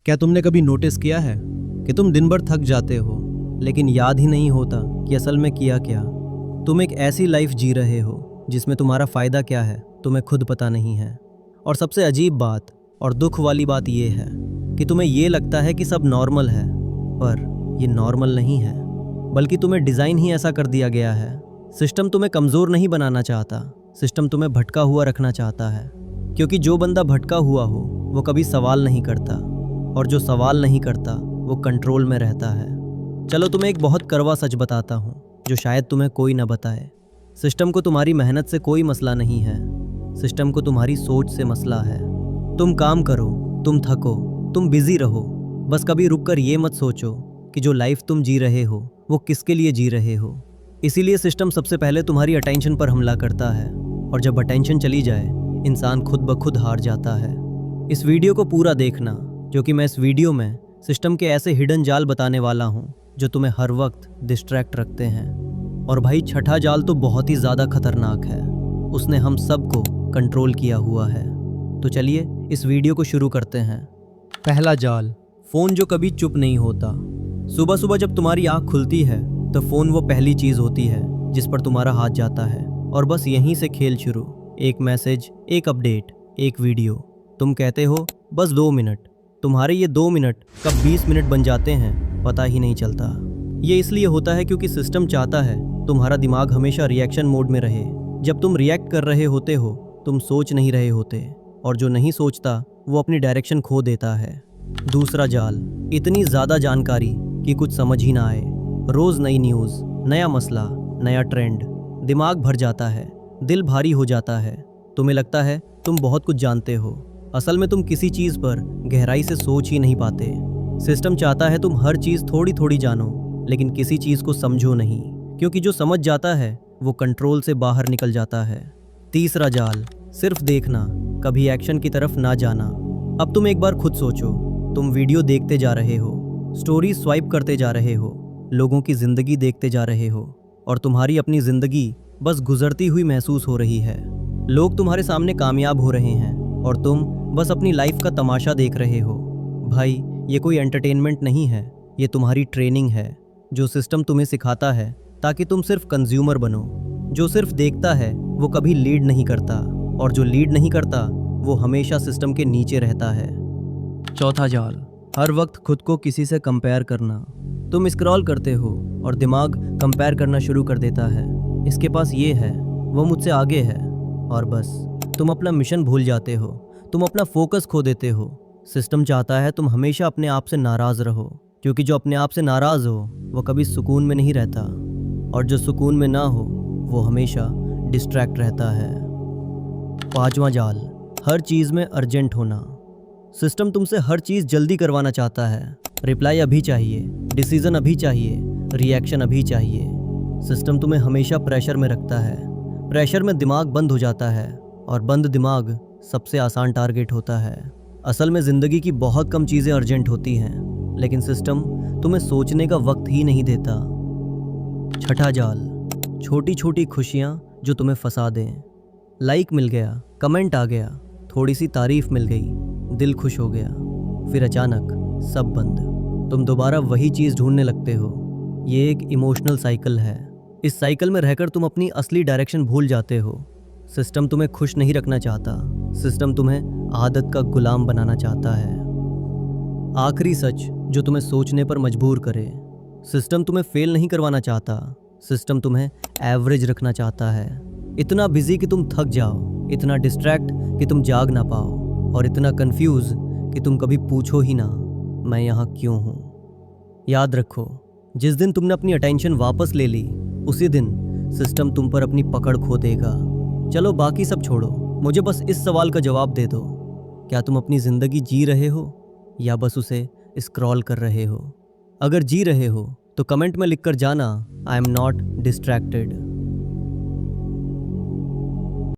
क्या तुमने कभी नोटिस किया है कि तुम दिन भर थक जाते हो लेकिन याद ही नहीं होता कि असल में किया क्या। तुम एक ऐसी लाइफ जी रहे हो जिसमें तुम्हारा फ़ायदा क्या है तुम्हें खुद पता नहीं है। और सबसे अजीब बात और दुख वाली बात यह है कि तुम्हें ये लगता है कि सब नॉर्मल है, पर ये नॉर्मल नहीं है, बल्कि तुम्हें डिज़ाइन ही ऐसा कर दिया गया है। सिस्टम तुम्हें कमज़ोर नहीं बनाना चाहता, सिस्टम तुम्हें भटका हुआ रखना चाहता है। क्योंकि जो बंदा भटका हुआ हो वो कभी सवाल नहीं करता, और जो सवाल नहीं करता वो कंट्रोल में रहता है। चलो तुम्हें एक बहुत कड़वा सच बताता हूँ जो शायद तुम्हें कोई ना बताए। सिस्टम को तुम्हारी मेहनत से कोई मसला नहीं है, सिस्टम को तुम्हारी सोच से मसला है। तुम काम करो, तुम थको, तुम बिजी रहो, बस कभी रुककर ये मत सोचो कि जो लाइफ तुम जी रहे हो वो किसके लिए जी रहे हो। इसीलिए सिस्टम सबसे पहले तुम्हारी अटेंशन पर हमला करता है, और जब अटेंशन चली जाए इंसान खुद ब खुद हार जाता है। इस वीडियो को पूरा देखना, क्योंकि मैं इस वीडियो में सिस्टम के ऐसे हिडन जाल बताने वाला हूँ जो तुम्हें हर वक्त डिस्ट्रैक्ट रखते हैं। और भाई छठा जाल तो बहुत ही ज़्यादा खतरनाक है, उसने हम सबको कंट्रोल किया हुआ है। तो चलिए इस वीडियो को शुरू करते हैं। पहला जाल, फ़ोन जो कभी चुप नहीं होता। सुबह सुबह जब तुम्हारी आँख खुलती है तो फ़ोन वो पहली चीज़ होती है जिस पर तुम्हारा हाथ जाता है, और बस यहीं से खेल शुरू। एक मैसेज, एक अपडेट, एक वीडियो। तुम कहते हो बस 2 मिनट। तुम्हारे ये 2 मिनट कब 20 मिनट बन जाते हैं पता ही नहीं चलता। ये इसलिए होता है क्योंकि सिस्टम चाहता है तुम्हारा दिमाग हमेशा रिएक्शन मोड में रहे। जब तुम रिएक्ट कर रहे होते हो तुम सोच नहीं रहे होते, और जो नहीं सोचता वो अपनी डायरेक्शन खो देता है। दूसरा जाल, इतनी ज़्यादा जानकारी कि कुछ समझ ही ना आए। रोज़ नई न्यूज़, नया मसला, नया ट्रेंड, दिमाग भर जाता है, दिल भारी हो जाता है। तुम्हें लगता है तुम बहुत कुछ जानते हो, असल में तुम किसी चीज़ पर गहराई से सोच ही नहीं पाते। सिस्टम चाहता है तुम हर चीज़ थोड़ी थोड़ी जानो, लेकिन किसी चीज़ को समझो नहीं, क्योंकि जो समझ जाता है वो कंट्रोल से बाहर निकल जाता है। तीसरा जाल, सिर्फ देखना, कभी एक्शन की तरफ ना जाना। अब तुम एक बार खुद सोचो, तुम वीडियो देखते जा रहे हो, स्टोरी स्वाइप करते जा रहे हो, लोगों की ज़िंदगी देखते जा रहे हो, और तुम्हारी अपनी ज़िंदगी बस गुजरती हुई महसूस हो रही है। लोग तुम्हारे सामने कामयाब हो रहे हैं और तुम बस अपनी लाइफ का तमाशा देख रहे हो। भाई ये कोई एंटरटेनमेंट नहीं है, ये तुम्हारी ट्रेनिंग है जो सिस्टम तुम्हें सिखाता है ताकि तुम सिर्फ कंज्यूमर बनो। जो सिर्फ देखता है वो कभी लीड नहीं करता, और जो लीड नहीं करता वो हमेशा सिस्टम के नीचे रहता है। चौथा जाल, हर वक्त खुद को किसी से कंपेयर करना। तुम स्क्रॉल करते हो और दिमाग कंपेयर करना शुरू कर देता है। इसके पास ये है, वो मुझसे आगे है, और बस तुम अपना मिशन भूल जाते हो, तुम अपना फोकस खो देते हो। सिस्टम चाहता है तुम हमेशा अपने आप से नाराज़ रहो, क्योंकि जो अपने आप से नाराज़ हो वो कभी सुकून में नहीं रहता, और जो सुकून में ना हो वो हमेशा डिस्ट्रैक्ट रहता है। पांचवा जाल, हर चीज़ में अर्जेंट होना। सिस्टम तुमसे हर चीज़ जल्दी करवाना चाहता है। रिप्लाई अभी चाहिए, डिसीजन अभी चाहिए, रिएक्शन अभी चाहिए। सिस्टम तुम्हें हमेशा प्रेशर में रखता है। प्रेशर में दिमाग बंद हो जाता है, और बंद दिमाग सबसे आसान टारगेट होता है। असल में ज़िंदगी की बहुत कम चीज़ें अर्जेंट होती हैं, लेकिन सिस्टम तुम्हें सोचने का वक्त ही नहीं देता। छठा जाल, छोटी छोटी खुशियाँ जो तुम्हें फंसा दें। लाइक मिल गया, कमेंट आ गया, थोड़ी सी तारीफ मिल गई, दिल खुश हो गया, फिर अचानक सब बंद। तुम दोबारा वही चीज़ ढूंढने लगते हो। ये एक इमोशनल साइकिल है। इस साइकिल में रहकर तुम अपनी असली डायरेक्शन भूल जाते हो। सिस्टम तुम्हें खुश नहीं रखना चाहता, सिस्टम तुम्हें आदत का गुलाम बनाना चाहता है। आखिरी सच जो तुम्हें सोचने पर मजबूर करे, सिस्टम तुम्हें फेल नहीं करवाना चाहता, सिस्टम तुम्हें एवरेज रखना चाहता है। इतना बिजी कि तुम थक जाओ, इतना डिस्ट्रैक्ट कि तुम जाग ना पाओ, और इतना कंफ्यूज कि तुम कभी पूछो ही ना मैं यहाँ क्यों हूँ। याद रखो, जिस दिन तुमने अपनी अटेंशन वापस ले ली उसी दिन सिस्टम तुम पर अपनी पकड़ खो देगा। चलो बाकी सब छोड़ो, मुझे बस इस सवाल का जवाब दे दो, क्या तुम अपनी ज़िंदगी जी रहे हो या बस उसे स्क्रॉल कर रहे हो? अगर जी रहे हो तो कमेंट में लिखकर जाना, आई एम नॉट डिस्ट्रैक्टेड।